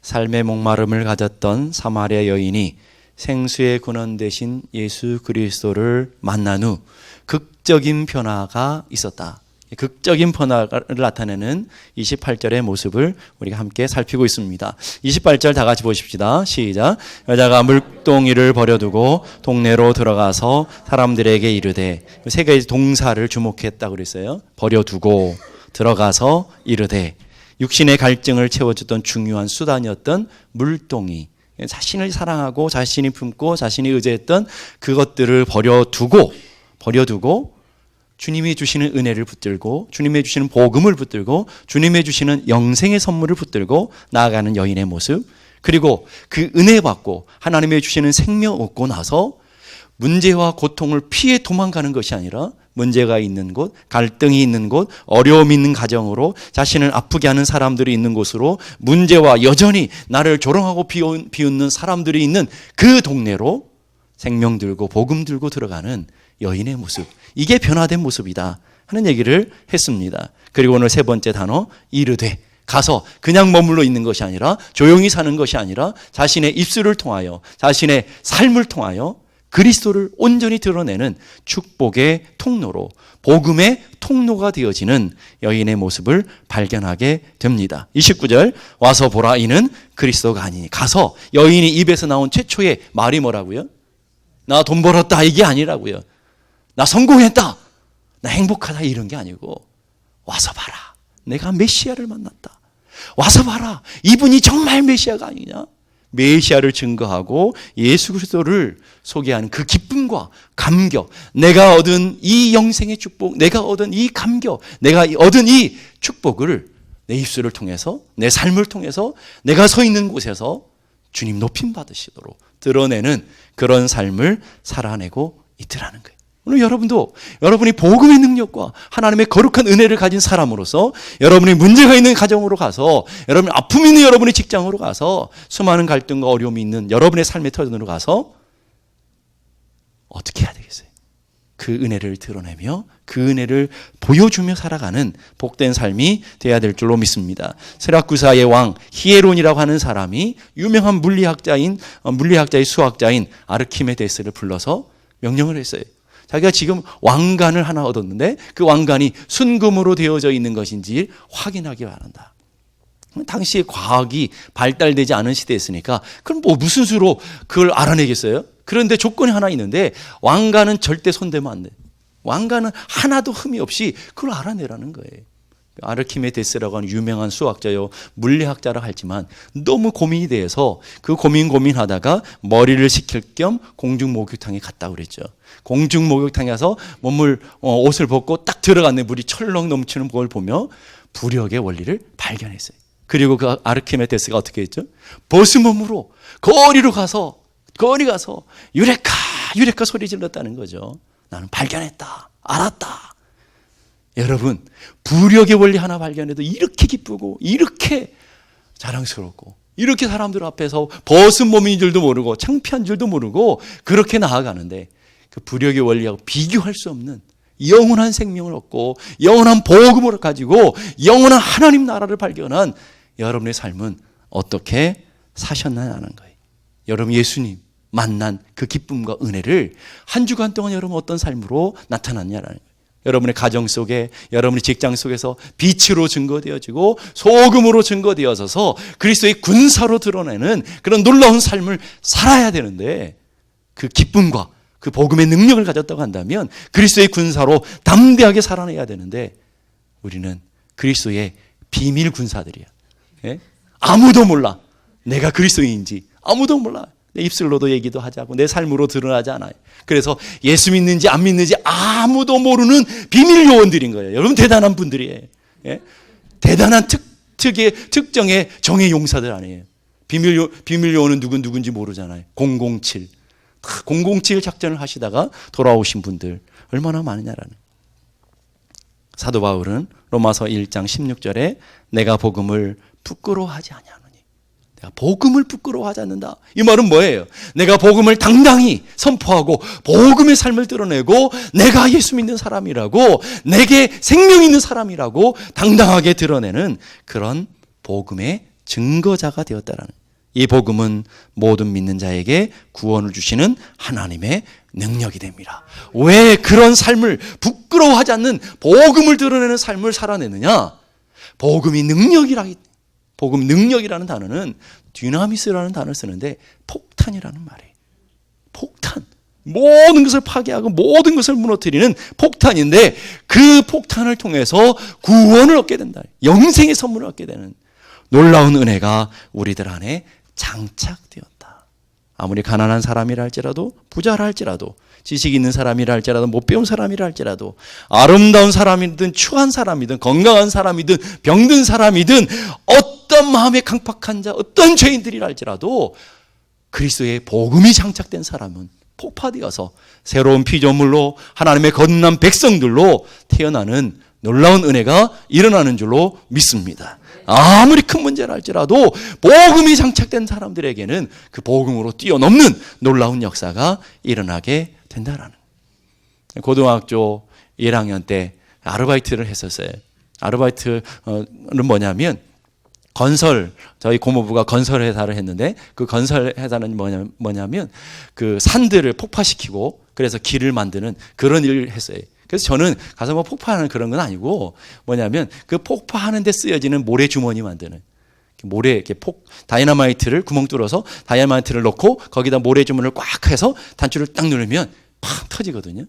삶의 목마름을 가졌던 사마리아 여인이 생수의 근원 되신 예수 그리스도를 만난 후 극적인 변화가 있었다. 극적인 변화를 나타내는 28절의 모습을 우리가 함께 살피고 있습니다. 28절 다 같이 보십시다. 시작. 여자가 물동이를 버려두고 동네로 들어가서 사람들에게 이르되, 세 가지 동사를 주목했다고 그랬어요. 버려두고 들어가서 이르되, 육신의 갈증을 채워주던 중요한 수단이었던 물동이, 자신을 사랑하고 자신이 품고 자신이 의지했던 그것들을 버려두고 주님이 주시는 은혜를 붙들고 주님이 주시는 복음을 붙들고 주님이 주시는 영생의 선물을 붙들고 나아가는 여인의 모습, 그리고 그 은혜 받고 하나님이 주시는 생명 얻고 나서 문제와 고통을 피해 도망가는 것이 아니라 문제가 있는 곳, 갈등이 있는 곳, 어려움이 있는 가정으로, 자신을 아프게 하는 사람들이 있는 곳으로, 문제와 여전히 나를 조롱하고 비웃는 사람들이 있는 그 동네로 생명 들고 복음 들고 들어가는 여인의 모습, 이게 변화된 모습이다 하는 얘기를 했습니다. 그리고 오늘 세 번째 단어, 이르되, 가서 그냥 머물러 있는 것이 아니라, 조용히 사는 것이 아니라 자신의 입술을 통하여, 자신의 삶을 통하여 그리스도를 온전히 드러내는 축복의 통로로, 복음의 통로가 되어지는 여인의 모습을 발견하게 됩니다. 29절, 와서 보라 이는 그리스도가 아니니. 가서, 여인이 입에서 나온 최초의 말이 뭐라고요? 나 돈 벌었다 이게 아니라고요. 나 성공했다, 나 행복하다 이런 게 아니고, 와서 봐라, 내가 메시아를 만났다. 와서 봐라, 이분이 정말 메시아가 아니냐. 메시아를 증거하고 예수 그리스도를 소개하는 그 기쁨과 감격, 내가 얻은 이 영생의 축복, 내가 얻은 이 감격, 내가 얻은 이 축복을 내 입술을 통해서, 내 삶을 통해서, 내가 서 있는 곳에서 주님 높임 받으시도록 드러내는 그런 삶을 살아내고 있더라는 거예요. 오늘 여러분도 여러분이 복음의 능력과 하나님의 거룩한 은혜를 가진 사람으로서, 여러분이 문제가 있는 가정으로 가서, 여러분이 아픔이 있는 여러분의 직장으로 가서, 수많은 갈등과 어려움이 있는 여러분의 삶의 터전으로 가서 어떻게 해야 되겠어요? 그 은혜를 드러내며 그 은혜를 보여주며 살아가는 복된 삶이 돼야 될 줄로 믿습니다. 스라쿠사의 왕 히에론이라고 하는 사람이 유명한 물리학자의 수학자인 아르키메데스를 불러서 명령을 했어요. 자기가 지금 왕관을 하나 얻었는데 그 왕관이 순금으로 되어져 있는 것인지 확인하기 바란다. 당시에 과학이 발달되지 않은 시대였으니까 그럼 뭐 무슨 수로 그걸 알아내겠어요? 그런데 조건이 하나 있는데, 왕관은 절대 손대면 안 돼. 왕관은 하나도 흠이 없이 그걸 알아내라는 거예요. 아르키메데스라고 하는 유명한 수학자요, 물리학자라 하지만 너무 고민이 돼서 그 고민하다가 머리를 식힐 겸 공중 목욕탕에 갔다고 그랬죠. 공중 목욕탕에 가서 옷을 벗고 딱 들어갔는데 물이 철렁 넘치는 걸 보며 부력의 원리를 발견했어요. 그리고 그 아르키메데스가 어떻게 했죠? 벗은 몸으로 거리 가서 유레카 소리 질렀다는 거죠. 나는 발견했다, 알았다. 여러분, 부력의 원리 하나 발견해도 이렇게 기쁘고 이렇게 자랑스럽고 이렇게 사람들 앞에서 벗은 몸인 줄도 모르고 창피한 줄도 모르고 그렇게 나아가는데, 그 부력의 원리하고 비교할 수 없는 영원한 생명을 얻고 영원한 복음을 가지고 영원한 하나님 나라를 발견한 여러분의 삶은 어떻게 사셨나는 거예요. 여러분 예수님 만난 그 기쁨과 은혜를 한 주간 동안 여러분 어떤 삶으로 나타났냐라는 거예요. 여러분의 가정 속에, 여러분의 직장 속에서 빛으로 증거되어지고 소금으로 증거되어져서 그리스도의 군사로 드러내는 그런 놀라운 삶을 살아야 되는데, 그 기쁨과 그 복음의 능력을 가졌다고 한다면 그리스도의 군사로 담대하게 살아내야 되는데, 우리는 그리스도의 비밀 군사들이야. 예? 아무도 몰라 내가 그리스도인인지. 아무도 몰라. 내 입술로도 얘기도 하지 않고 내 삶으로 드러나지 않아요. 그래서 예수 믿는지 안 믿는지 아무도 모르는 비밀 요원들인 거예요. 여러분 대단한 분들이에요. 예? 대단한 특정의 정의 용사들 아니에요. 비밀 요원은 누군지 모르잖아요. 007 작전을 하시다가 돌아오신 분들 얼마나 많으냐라는. 사도 바울은 로마서 1장 16절에 내가 복음을 부끄러워하지 아니하노니. 내가 복음을 부끄러워하지 않는다. 이 말은 뭐예요? 내가 복음을 당당히 선포하고 복음의 삶을 드러내고 내가 예수 믿는 사람이라고, 내게 생명 있는 사람이라고 당당하게 드러내는 그런 복음의 증거자가 되었다라는, 이 복음은 모든 믿는 자에게 구원을 주시는 하나님의 능력이 됩니다. 왜 그런 삶을 부끄러워하지 않는 복음을 드러내는 삶을 살아내느냐? 복음이 능력이라기, 복음 능력이라는 단어는 dynamis라는 단어를 쓰는데 폭탄이라는 말이에요. 폭탄. 모든 것을 파괴하고 모든 것을 무너뜨리는 폭탄인데, 그 폭탄을 통해서 구원을 얻게 된다. 영생의 선물을 얻게 되는 놀라운 은혜가 우리들 안에 장착되었다. 아무리 가난한 사람이라 할지라도, 부자라 할지라도, 지식 있는 사람이라 할지라도, 못 배운 사람이라 할지라도, 아름다운 사람이든 추한 사람이든 건강한 사람이든 병든 사람이든 어떤 마음에 강팍한 자, 어떤 죄인들이라 할지라도 그리스도의 복음이 장착된 사람은 폭파되어서 새로운 피조물로 하나님의 거듭난 백성들로 태어나는 놀라운 은혜가 일어나는 줄로 믿습니다. 아무리 큰 문제라 할지라도 복음이 장착된 사람들에게는 그 복음으로 뛰어넘는 놀라운 역사가 일어나게 된다라는. 고등학교 1학년 때 아르바이트를 했었어요. 아르바이트는 뭐냐면 건설, 저희 고모부가 건설 회사를 했는데, 그 건설 회사는 뭐냐면 그 산들을 폭파시키고 그래서 길을 만드는 그런 일을 했어요. 그래서 저는 가서 뭐 폭파하는 그런 건 아니고, 뭐냐면 그 폭파하는 데 쓰여지는 모래 주머니 만드는, 모래 이렇게 다이너마이트를 구멍 뚫어서 다이너마이트를 넣고 거기다 모래 주머니를 꽉 해서 단추를 딱 누르면 팍 터지거든요.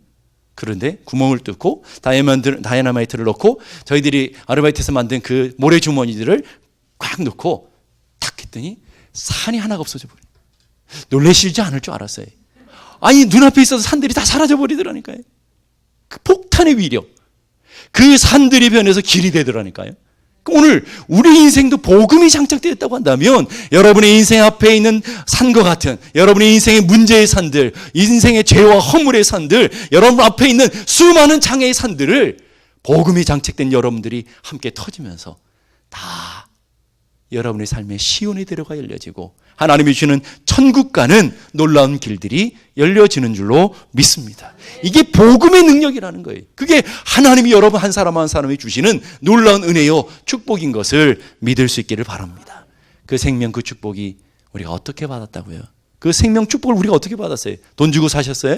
그런데 구멍을 뚫고 다이너마이트를 넣고 저희들이 아르바이트에서 만든 그 모래 주머니들을 꽉 넣고 탁 했더니 산이 하나가 없어져 버려요. 놀라시지 않을 줄 알았어요. 아니, 눈앞에 있어서 산들이 다 사라져 버리더라니까요. 그 폭탄의 위력, 그 산들이 변해서 길이 되더라니까요. 오늘 우리 인생도 복음이 장착되었다고 한다면, 여러분의 인생 앞에 있는 산과 같은, 여러분의 인생의 문제의 산들, 인생의 죄와 허물의 산들, 여러분 앞에 있는 수많은 장애의 산들을 복음이 장착된 여러분들이 함께 터지면서 다 여러분의 삶의 시온의 대로가 열려지고 하나님이 주시는 천국 가는 놀라운 길들이 열려지는 줄로 믿습니다. 이게 복음의 능력이라는 거예요. 그게 하나님이 여러분 한 사람 한 사람이 주시는 놀라운 은혜요 축복인 것을 믿을 수 있기를 바랍니다. 그 생명, 그 축복이 우리가 어떻게 받았다고요? 그 생명 축복을 우리가 어떻게 받았어요? 돈 주고 사셨어요?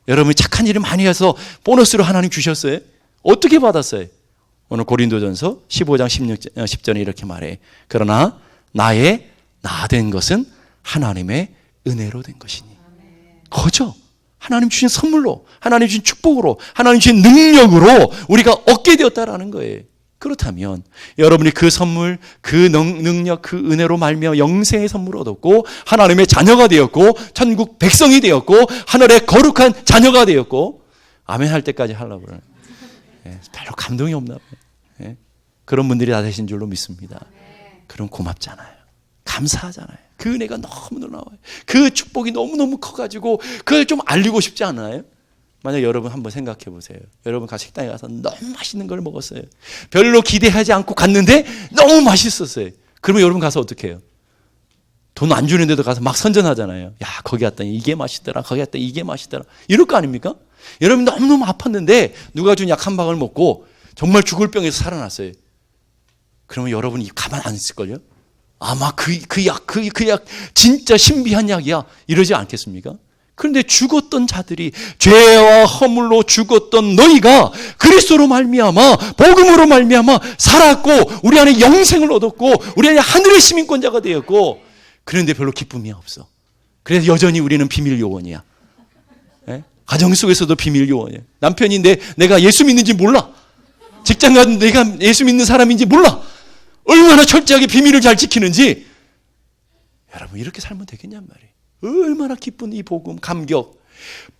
여러분이 착한 일을 많이 해서 보너스로 하나님 주셨어요? 어떻게 받았어요? 오늘 고린도전서 15장 10절에 이렇게 말해. 그러나 나의 나 된 것은 하나님의 은혜로 된 것이니. 거죠. 하나님 주신 선물로, 하나님 주신 축복으로, 하나님 주신 능력으로 우리가 얻게 되었다라는 거예요. 그렇다면 여러분이 그 선물, 그 능력, 그 은혜로 말미암아 영생의 선물을 얻었고 하나님의 자녀가 되었고 천국 백성이 되었고 하늘의 거룩한 자녀가 되었고, 아멘 할 때까지 하려고 그러네. 별로 감동이 없나 봐요. 그런 분들이 다 되신 줄로 믿습니다. 그럼 고맙잖아요. 감사하잖아요. 그 은혜가 너무 놀라워요. 그 축복이 너무너무 커가지고 그걸 좀 알리고 싶지 않아요? 만약 여러분 한번 생각해 보세요. 여러분 식당에 가서 너무 맛있는 걸 먹었어요. 별로 기대하지 않고 갔는데 너무 맛있었어요. 그러면 여러분 가서 어떻게 해요? 돈 안 주는데도 가서 막 선전하잖아요. 야, 거기 갔더니 이게 맛있더라. 거기 갔더니 이게 맛있더라. 이럴 거 아닙니까? 여러분 너무너무 아팠는데 누가 준 약 한 방울 먹고 정말 죽을 병에서 살아났어요. 그러면 여러분이 가만 안 있을걸요? 아마 그 약 진짜 신비한 약이야. 이러지 않겠습니까? 그런데 죽었던 자들이, 죄와 허물로 죽었던 너희가 그리스도로 말미암아, 복음으로 말미암아 살았고 우리 안에 영생을 얻었고 우리 안에 하늘의 시민권자가 되었고, 그런데 별로 기쁨이 없어. 그래서 여전히 우리는 비밀 요원이야. 가정 속에서도 비밀 요원이야. 남편이 내가 예수 믿는지 몰라. 직장 가도 내가 예수 믿는 사람인지 몰라. 얼마나 철저하게 비밀을 잘 지키는지. 여러분 이렇게 살면 되겠냔 말이에요. 얼마나 기쁜 이 복음, 감격.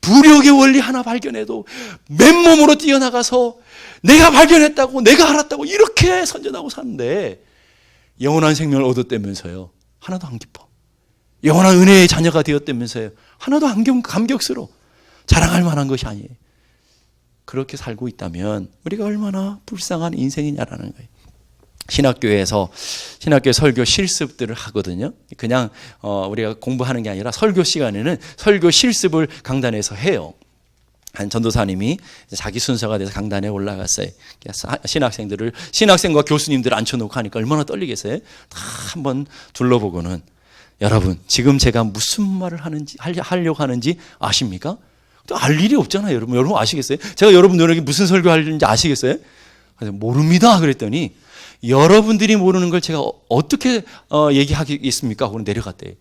부력의 원리 하나 발견해도 맨몸으로 뛰어나가서 내가 발견했다고, 내가 알았다고 이렇게 선전하고 사는데 영원한 생명을 얻었다면서요. 하나도 안 기뻐. 영원한 은혜의 자녀가 되었다면서요. 하나도 안 감격스러워. 자랑할 만한 것이 아니에요. 그렇게 살고 있다면 우리가 얼마나 불쌍한 인생이냐라는 거예요. 신학교에 설교 실습들을 하거든요. 그냥 우리가 공부하는 게 아니라 설교 시간에는 설교 실습을 강단에서 해요. 한 전도사님이 자기 순서가 돼서 강단에 올라갔어요. 신학생과 교수님들을 앉혀놓고 하니까 얼마나 떨리겠어요? 다 한번 둘러보고는, 여러분 지금 제가 무슨 말을 하려고 하는지 아십니까? 또 알 일이 없잖아요. 여러분 아시겠어요? 제가 여러분들에게 무슨 설교하는지 아시겠어요? 모릅니다. 그랬더니 여러분들이 모르는 걸 제가 어떻게 얘기하겠습니까? 하고 내려갔대요.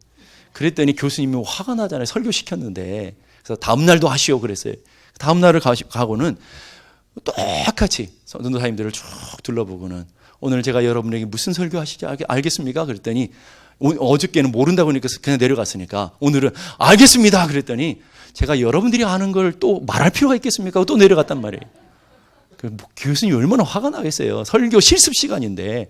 그랬더니 교수님이 화가 나잖아요. 설교시켰는데. 그래서 다음 날도 하시오 그랬어요. 다음 날을 가고는 똑같이 전도사님들을 쭉 둘러보고는, 오늘 제가 여러분에게 무슨 설교하시지 알겠습니까? 그랬더니 어저께는 모른다고 하니까 그냥 내려갔으니까 오늘은 알겠습니다. 그랬더니 제가 여러분들이 아는 걸 또 말할 필요가 있겠습니까? 또 내려갔단 말이에요. 교수님이 얼마나 화가 나겠어요. 설교 실습 시간인데.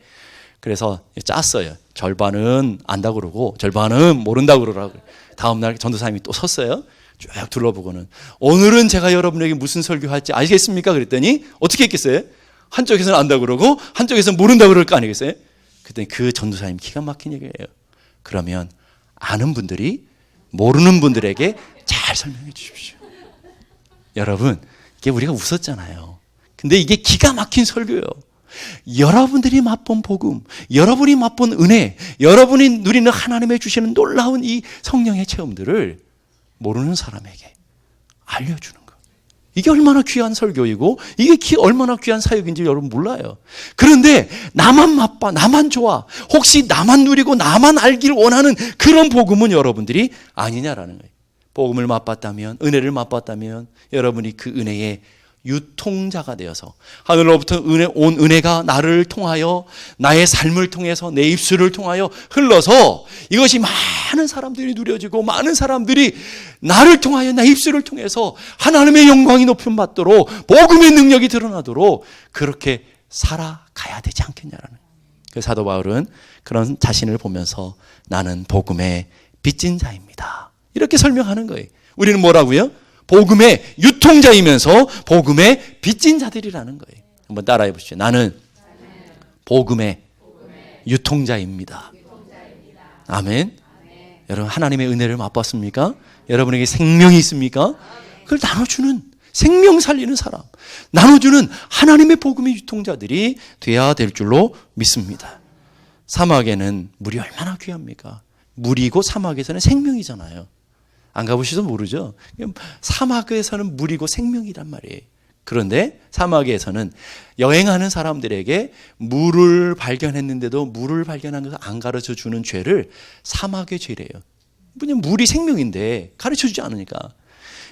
그래서 짰어요. 절반은 안다고 그러고 절반은 모른다고 그러라고. 다음날 전도사님이 또 섰어요. 쭉 둘러보고는, 오늘은 제가 여러분에게 무슨 설교할지 알겠습니까? 그랬더니 어떻게 했겠어요? 한쪽에서는 안다고 그러고 한쪽에서는 모른다고 그럴 거 아니겠어요? 그랬더니 그 전도사님 기가 막힌 얘기예요. 그러면 아는 분들이 모르는 분들에게 잘 설명해 주십시오. 여러분, 이게 우리가 웃었잖아요. 근데 이게 기가 막힌 설교예요. 여러분들이 맛본 복음, 여러분이 맛본 은혜, 여러분이 누리는 하나님의 주시는 놀라운 이 성령의 체험들을 모르는 사람에게 알려주는 것. 이게 얼마나 귀한 설교이고 이게 얼마나 귀한 사역인지 여러분 몰라요. 그런데 나만 맛봐, 나만 좋아, 혹시 나만 누리고 나만 알기를 원하는 그런 복음은 여러분들이 아니냐라는 거예요. 복음을 맛봤다면, 은혜를 맛봤다면 여러분이 그 은혜의 유통자가 되어서 하늘로부터 온 은혜가 나를 통하여, 나의 삶을 통해서, 내 입술을 통하여 흘러서 이것이 많은 사람들이 누려지고 많은 사람들이 나를 통하여, 내 입술을 통해서 하나님의 영광이 높임 받도록, 복음의 능력이 드러나도록 그렇게 살아가야 되지 않겠냐라는. 그 사도 바울은 그런 자신을 보면서 나는 복음의 빚진 자입니다, 이렇게 설명하는 거예요. 우리는 뭐라고요? 복음의 유통자이면서 복음의 빚진 자들이라는 거예요. 한번 따라해 보시죠. 나는 복음의 유통자입니다. 아멘. 여러분, 하나님의 은혜를 맛봤습니까? 여러분에게 생명이 있습니까? 그걸 나눠주는, 생명 살리는 사람, 나눠주는 하나님의 복음의 유통자들이 되어야 될 줄로 믿습니다. 사막에는 물이 얼마나 귀합니까? 물이고 사막에서는 생명이잖아요. 안 가보셔도 모르죠. 사막에서는 물이고 생명이란 말이에요. 그런데 사막에서는 여행하는 사람들에게 물을 발견했는데도 물을 발견한 것을 안 가르쳐 주는 죄를 사막의 죄래요. 그냥 물이 생명인데 가르쳐 주지 않으니까.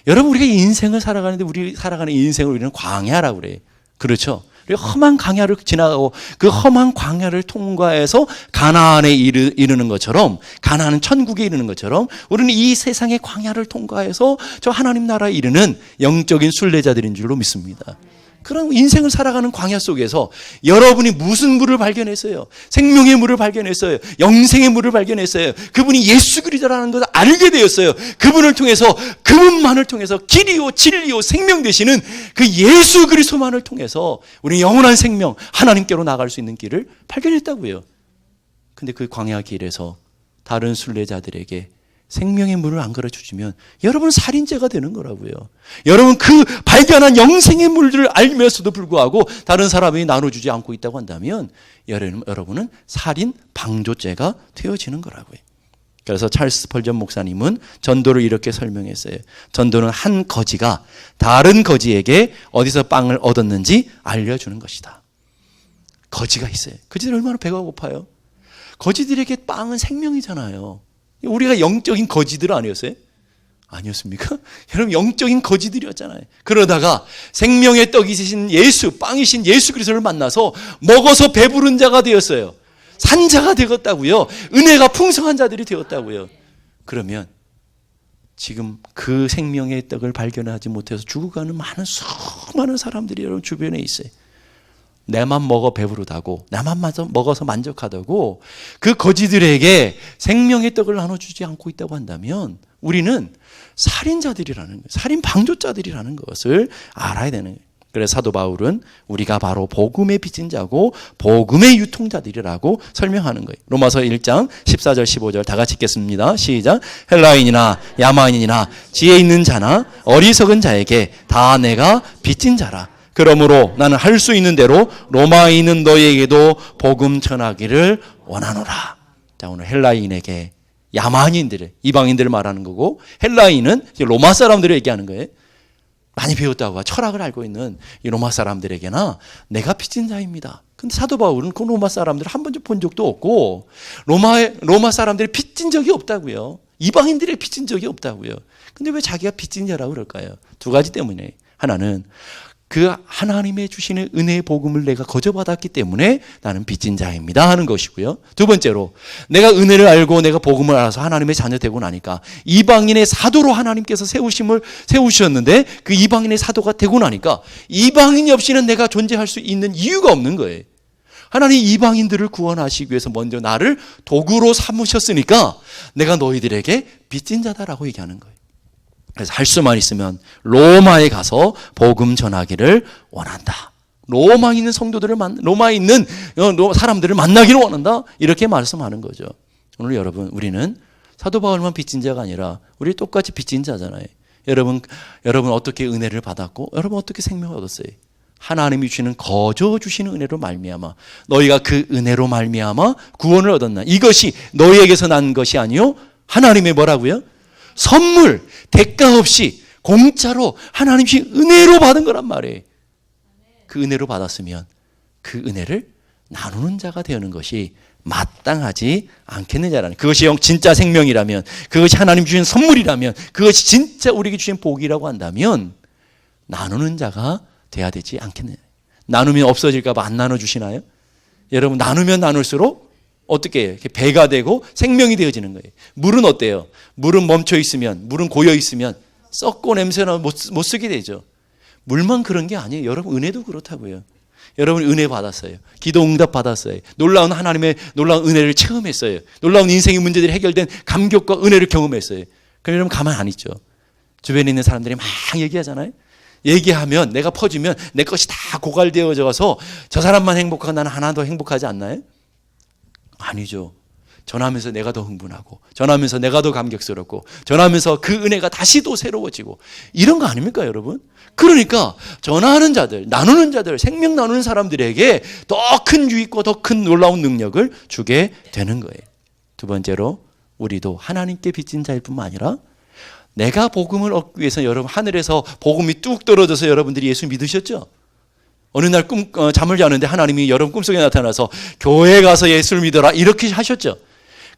여러분, 우리가 인생을 살아가는데 우리 살아가는 인생을 우리는 광야라고 그래요. 그렇죠? 험한 광야를 지나가고 그 험한 광야를 통과해서 가나안에 이르는 것처럼, 가나안은 천국에 이르는 것처럼 우리는 이 세상의 광야를 통과해서 저 하나님 나라에 이르는 영적인 순례자들인 줄로 믿습니다. 그런 인생을 살아가는 광야 속에서 여러분이 무슨 물을 발견했어요? 생명의 물을 발견했어요. 영생의 물을 발견했어요. 그분이 예수 그리스도라는 것을 알게 되었어요. 그분을 통해서, 그분만을 통해서 길이요 진리요 생명 되시는 그 예수 그리스도만을 통해서 우리 영원한 생명, 하나님께로 나갈 수 있는 길을 발견했다고요. 근데 그 광야 길에서 다른 순례자들에게 생명의 물을 안 가르쳐주면 여러분은 살인죄가 되는 거라고요. 여러분, 그 발견한 영생의 물들을 알면서도 불구하고 다른 사람이 나눠주지 않고 있다고 한다면 여러분은 살인 방조죄가 되어지는 거라고요. 그래서 찰스 스펄전 목사님은 전도를 이렇게 설명했어요. 전도는 한 거지가 다른 거지에게 어디서 빵을 얻었는지 알려주는 것이다. 거지가 있어요. 거지들 얼마나 배가 고파요? 거지들에게 빵은 생명이잖아요. 우리가 영적인 거지들 아니었어요? 아니었습니까? 여러분, 영적인 거지들이었잖아요. 그러다가 생명의 떡이신 예수, 빵이신 예수 그리스도를 만나서 먹어서 배부른 자가 되었어요. 산자가 되었다고요. 은혜가 풍성한 자들이 되었다고요. 그러면 지금 그 생명의 떡을 발견하지 못해서 죽어가는 수많은 사람들이 여러분 주변에 있어요. 내만 먹어 배부르다고, 나만 먹어서 만족하다고 그 거지들에게 생명의 떡을 나눠주지 않고 있다고 한다면 우리는 살인자들이라는 거예요. 살인 방조자들이라는 것을 알아야 되는 거예요. 그래서 사도 바울은 우리가 바로 복음의 빚진 자고 복음의 유통자들이라고 설명하는 거예요. 로마서 1장 14절 15절 다 같이 읽겠습니다. 시작. 헬라인이나 야만인이나 지혜 있는 자나 어리석은 자에게 다 내가 빚진 자라. 그러므로 나는 할 수 있는 대로 로마에 있는 너희에게도 복음 전하기를 원하노라. 자, 오늘 헬라인에게 야만인들, 이방인들을 말하는 거고, 헬라인은 로마 사람들을 얘기하는 거예요. 많이 배웠다고 철학을 알고 있는 이 로마 사람들에게나 내가 빚진 자입니다. 근데 사도 바울은 그 로마 사람들을 한 번도 본 적도 없고 로마 사람들이 빚진 적이 없다고요. 이방인들이 빚진 적이 없다고요. 근데 왜 자기가 빚진 자라고 그럴까요? 두 가지 때문에. 하나는 그 하나님의 주시는 은혜의 복음을 내가 거저받았기 때문에 나는 빚진 자입니다 하는 것이고요. 두 번째로 내가 은혜를 알고 내가 복음을 알아서 하나님의 자녀 되고 나니까 이방인의 사도로 하나님께서 세우셨는데 그 이방인의 사도가 되고 나니까 이방인이 없이는 내가 존재할 수 있는 이유가 없는 거예요. 하나님 이방인들을 구원하시기 위해서 먼저 나를 도구로 삼으셨으니까 내가 너희들에게 빚진 자다라고 얘기하는 거예요. 그래서 할 수만 있으면 로마에 가서 복음 전하기를 원한다. 로마에 있는 성도들을 로마에 있는 사람들을 만나기를 원한다. 이렇게 말씀하는 거죠. 오늘 여러분, 우리는 사도 바울만 빚진 자가 아니라 우리 똑같이 빚진 자잖아요. 여러분 어떻게 은혜를 받았고 여러분 어떻게 생명을 얻었어요? 하나님이 주시는 거저 주시는 은혜로 말미암아 너희가 그 은혜로 말미암아 구원을 얻었나? 이것이 너희에게서 난 것이 아니요 하나님의 뭐라고요? 선물, 대가 없이 공짜로 하나님이 은혜로 받은 거란 말이에요. 그 은혜로 받았으면 그 은혜를 나누는 자가 되는 것이 마땅하지 않겠느냐라는, 그것이 진짜 생명이라면, 그것이 하나님 주신 선물이라면, 그것이 진짜 우리에게 주신 복이라고 한다면 나누는 자가 돼야 되지 않겠느냐. 나누면 없어질까 봐 안 나눠주시나요? 여러분, 나누면 나눌수록 어떻게 해요? 배가 되고 생명이 되어지는 거예요. 물은 어때요? 물은 멈춰 있으면, 물은 고여 있으면 썩고 냄새나 못 쓰게 되죠. 물만 그런 게 아니에요. 여러분, 은혜도 그렇다고요. 여러분 은혜 받았어요. 기도 응답 받았어요. 놀라운 하나님의 놀라운 은혜를 체험했어요. 놀라운 인생의 문제들이 해결된 감격과 은혜를 경험했어요. 그럼 여러분 가만 안 있죠. 주변에 있는 사람들이 막 얘기하잖아요. 얘기하면 내가 퍼지면 내 것이 다 고갈되어져서 저 사람만 행복하고 나는 하나도 행복하지 않나요? 아니죠. 전하면서 내가 더 흥분하고, 전하면서 내가 더 감격스럽고, 전하면서 그 은혜가 다시 또 새로워지고, 이런 거 아닙니까 여러분? 그러니까 전하는 자들, 나누는 자들, 생명 나누는 사람들에게 더 큰 유익과 더 큰 놀라운 능력을 주게 되는 거예요. 두 번째로 우리도 하나님께 빚진 자일 뿐만 아니라 내가 복음을 얻기 위해서, 여러분 하늘에서 복음이 뚝 떨어져서 여러분들이 예수 믿으셨죠? 어느 날 잠을 자는데 하나님이 여러분 꿈속에 나타나서 교회에 가서 예수를 믿어라 이렇게 하셨죠.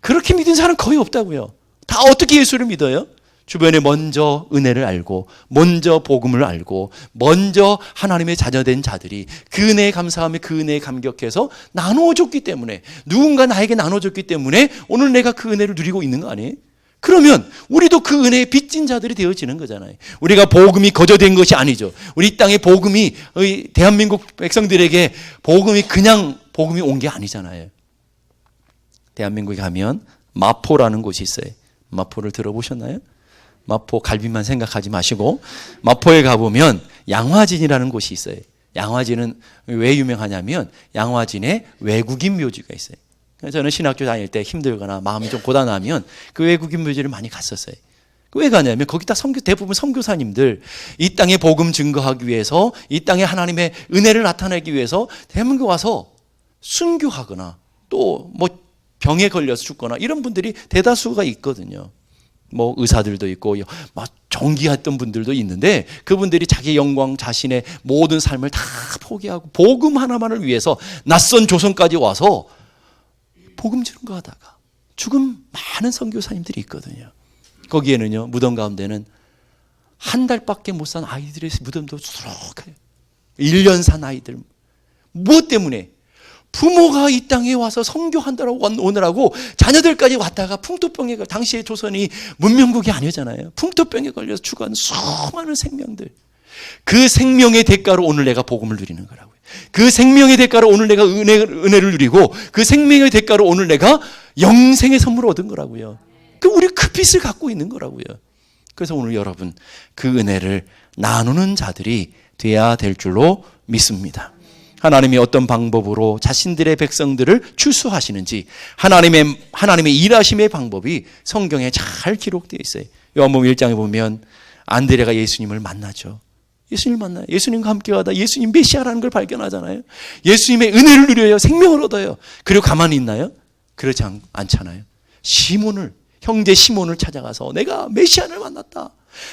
그렇게 믿은 사람은 거의 없다고요. 다 어떻게 예수를 믿어요? 주변에 먼저 은혜를 알고, 먼저 복음을 알고, 먼저 하나님의 자녀된 자들이 그 은혜에 감사하며 그 은혜에 감격해서 나누어줬기 때문에, 누군가 나에게 나눠줬기 때문에 오늘 내가 그 은혜를 누리고 있는 거 아니에요? 그러면 우리도 그 은혜에 빚진 자들이 되어지는 거잖아요. 우리가 복음이 거저된 것이 아니죠. 우리 땅에 복음이, 대한민국 백성들에게 복음이 그냥 복음이 온 게 아니잖아요. 대한민국에 가면 마포라는 곳이 있어요. 마포를 들어보셨나요? 마포 갈비만 생각하지 마시고 마포에 가보면 양화진이라는 곳이 있어요. 양화진은 왜 유명하냐면 양화진에 외국인 묘지가 있어요. 저는 신학교 다닐 때 힘들거나 마음이 좀 고단하면 그 외국인 묘지를 많이 갔었어요. 왜 가냐면 거기다 대부분 선교사님들 이 땅에 복음 증거하기 위해서, 이 땅에 하나님의 은혜를 나타내기 위해서 대한민국 와서 순교하거나 또 뭐 병에 걸려서 죽거나 이런 분들이 대다수가 있거든요. 뭐 의사들도 있고 막 정기했던 분들도 있는데 그분들이 자기 영광, 자신의 모든 삶을 다 포기하고 복음 하나만을 위해서 낯선 조선까지 와서 복음 증거하다가 죽은 많은 선교사님들이 있거든요. 거기에는요, 무덤 가운데는 한 달밖에 못 산 아이들의 무덤도 수록해요. 1년 산 아이들. 무엇 때문에? 부모가 이 땅에 와서 선교한다고 오느라고 자녀들까지 왔다가 풍토병에, 당시에 조선이 문명국이 아니었잖아요. 풍토병에 걸려서 죽어가는 수많은 생명들. 그 생명의 대가로 오늘 내가 복음을 누리는 거라고요. 그 생명의 대가로 오늘 내가 은혜를 누리고, 그 생명의 대가로 오늘 내가 영생의 선물을 얻은 거라고요. 그 우리 그 빛을 갖고 있는 거라고요. 그래서 오늘 여러분 그 은혜를 나누는 자들이 돼야 될 줄로 믿습니다. 하나님이 어떤 방법으로 자신들의 백성들을 추수하시는지 하나님의 일하심의 방법이 성경에 잘 기록되어 있어요. 요한복음 1장에 보면 안드레가 예수님을 만나죠. 예수님을 만나요. 예수님과 함께 가다 예수님 메시아라는 걸 발견하잖아요. 예수님의 은혜를 누려요. 생명을 얻어요. 그리고 가만히 있나요? 그렇지 않잖아요. 형제 시몬을 찾아가서 내가 메시아를 만났다.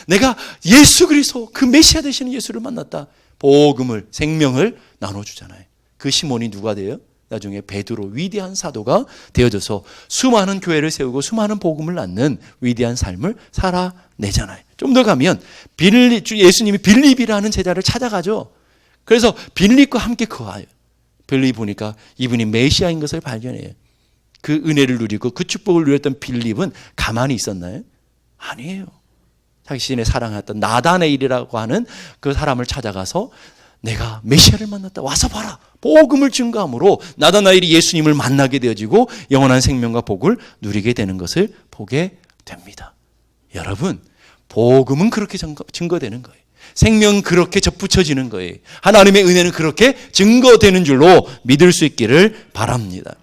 내가 예수 그리스도 그 메시아 되시는 예수를 만났다. 복음을, 생명을 나눠주잖아요. 그 시몬이 누가 돼요? 나중에 베드로, 위대한 사도가 되어져서 수많은 교회를 세우고 수많은 복음을 낳는 위대한 삶을 살아내잖아요. 좀 더 가면 예수님이 빌립이라는 제자를 찾아가죠. 그래서 빌립과 함께 거하요. 빌립 보니까 이분이 메시아인 것을 발견해요. 그 은혜를 누리고 그 축복을 누렸던 빌립은 가만히 있었나요? 아니에요. 자신의 사랑했던 나다네일이라고 하는 그 사람을 찾아가서 내가 메시아를 만났다. 와서 봐라. 복음을 증거함으로 나다나엘이 예수님을 만나게 되어지고 영원한 생명과 복을 누리게 되는 것을 보게 됩니다. 여러분, 복음은 그렇게 증거되는 거예요. 생명은 그렇게 접붙여지는 거예요. 하나님의 은혜는 그렇게 증거되는 줄로 믿을 수 있기를 바랍니다.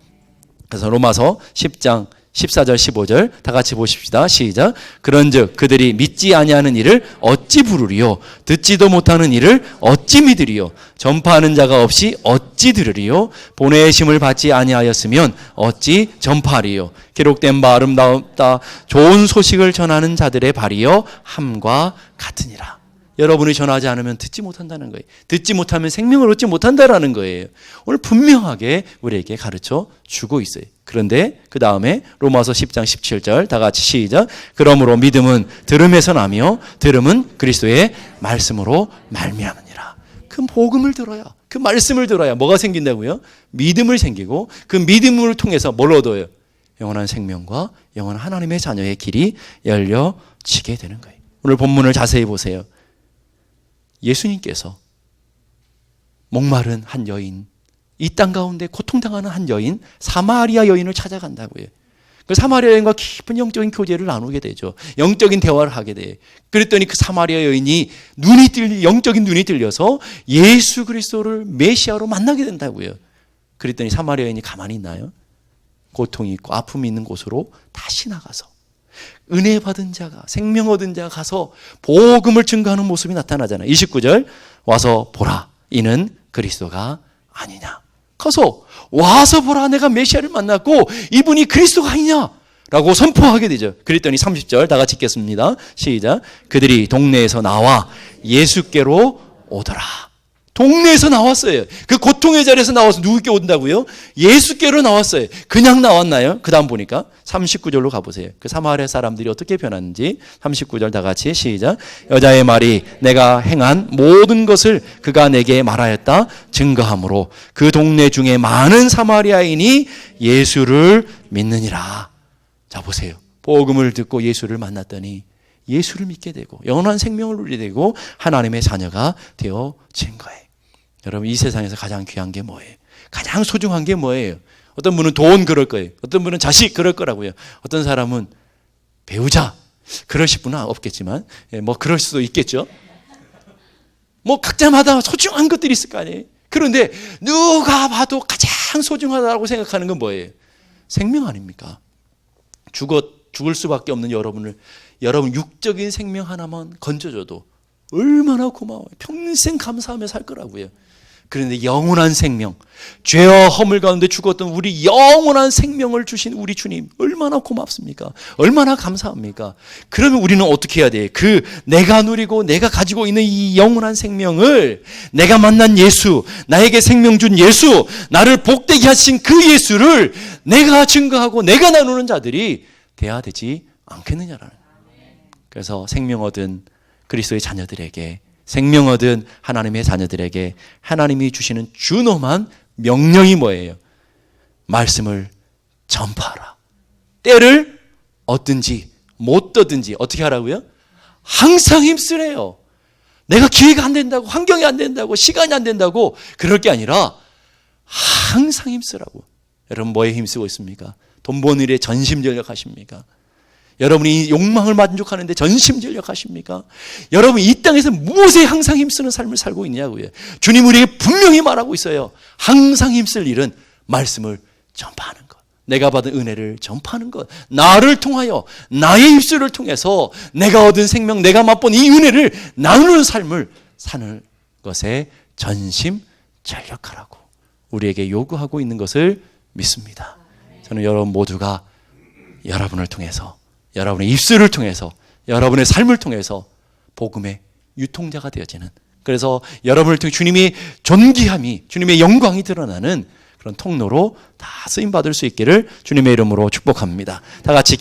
그래서 로마서 10장 14절 15절 다 같이 보십시다. 시작. 그런즉 그들이 믿지 아니하는 일을 어찌 부르리요? 듣지도 못하는 일을 어찌 믿으리요? 전파하는 자가 없이 어찌 들으리요? 보내심을 받지 아니하였으면 어찌 전파하리요? 기록된 바 아름다웠다 좋은 소식을 전하는 자들의 발이요 함과 같으니라. 여러분이 전하지 않으면 듣지 못한다는 거예요. 듣지 못하면 생명을 얻지 못한다라는 거예요. 오늘 분명하게 우리에게 가르쳐 주고 있어요. 그런데 그 다음에 로마서 10장 17절 다 같이 시작. 그러므로 믿음은 들음에서 나며 들음은 그리스도의 말씀으로 말미암으니라. 그 복음을 들어야, 그 말씀을 들어야 뭐가 생긴다고요? 믿음을 생기고 그 믿음을 통해서 뭘 얻어요? 영원한 생명과 영원한 하나님의 자녀의 길이 열려지게 되는 거예요. 오늘 본문을 자세히 보세요. 예수님께서 목마른 한 여인, 이 땅 가운데 고통당하는 한 여인, 사마리아 여인을 찾아간다고요. 그 사마리아 여인과 깊은 영적인 교제를 나누게 되죠. 영적인 대화를 하게 돼요. 그랬더니 그 사마리아 여인이 영적인 눈이 뚫려서 예수 그리스도를 메시아로 만나게 된다고요. 그랬더니 사마리아 여인이 가만히 있나요? 고통이 있고 아픔이 있는 곳으로 다시 나가서 은혜 받은 자가, 생명 얻은 자가 가서 복음을 증거하는 모습이 나타나잖아요. 29절 와서 보라 이는 그리스도가 아니냐. 가서 와서 보라 내가 메시아를 만났고 이분이 그리스도가 아니냐 라고 선포하게 되죠. 그랬더니 30절 다 같이 읽겠습니다. 시작. 그들이 동네에서 나와 예수께로 오더라. 동네에서 나왔어요. 그 고통의 자리에서 나와서 누구께 온다고요? 예수께로 나왔어요. 그냥 나왔나요? 그 다음 보니까 39절로 가보세요. 그 사마리아 사람들이 어떻게 변하는지 39절 다 같이 시작. 여자의 말이 내가 행한 모든 것을 그가 내게 말하였다 증거함으로 그 동네 중에 많은 사마리아인이 예수를 믿느니라. 자 보세요. 복음을 듣고 예수를 만났더니 예수를 믿게 되고 영원한 생명을 누리게 되고 하나님의 자녀가 되어진 거예요. 여러분 이 세상에서 가장 귀한 게 뭐예요? 가장 소중한 게 뭐예요? 어떤 분은 돈 그럴 거예요. 어떤 분은 자식 그럴 거라고요. 어떤 사람은 배우자 그러실 분은 없겠지만 뭐 그럴 수도 있겠죠. 뭐 각자마다 소중한 것들이 있을 거 아니에요. 그런데 누가 봐도 가장 소중하다고 생각하는 건 뭐예요? 생명 아닙니까? 죽을 수밖에 없는 여러분 육적인 생명 하나만 건져줘도 얼마나 고마워요. 평생 감사하며 살 거라고요. 그런데 영원한 생명, 죄와 허물 가운데 죽었던 우리 영원한 생명을 주신 우리 주님 얼마나 고맙습니까? 얼마나 감사합니까? 그러면 우리는 어떻게 해야 돼? 내가 누리고 내가 가지고 있는 이 영원한 생명을 내가 만난 예수, 나에게 생명 준 예수, 나를 복되게 하신 그 예수를 내가 증거하고 내가 나누는 자들이 돼야 되지 않겠느냐라는. 그래서 생명 얻은 그리스도의 자녀들에게, 생명 얻은 하나님의 자녀들에게 하나님이 주시는 준엄한 명령이 뭐예요? 말씀을 전파하라. 때를 얻든지 못 얻든지 어떻게 하라고요? 항상 힘쓰래요. 내가 기회가 안 된다고, 환경이 안 된다고, 시간이 안 된다고 그럴 게 아니라 항상 힘쓰라고. 여러분 뭐에 힘쓰고 있습니까? 돈 버는 일에 전심전력하십니까? 여러분이 이 욕망을 만족하는데 전심전력하십니까? 여러분 이 땅에서 무엇에 항상 힘쓰는 삶을 살고 있냐고요. 주님 우리에게 분명히 말하고 있어요. 항상 힘쓸 일은 말씀을 전파하는 것, 내가 받은 은혜를 전파하는 것, 나를 통하여 나의 입술을 통해서 내가 얻은 생명, 내가 맛본 이 은혜를 나누는 삶을 사는 것에 전심전력하라고 우리에게 요구하고 있는 것을 믿습니다. 저는 여러분 모두가 여러분을 통해서, 여러분의 입술을 통해서, 여러분의 삶을 통해서 복음의 유통자가 되어지는, 그래서 여러분을 통해 주님의 존귀함이, 주님의 영광이 드러나는 그런 통로로 다 쓰임받을 수 있기를 주님의 이름으로 축복합니다. 다 같이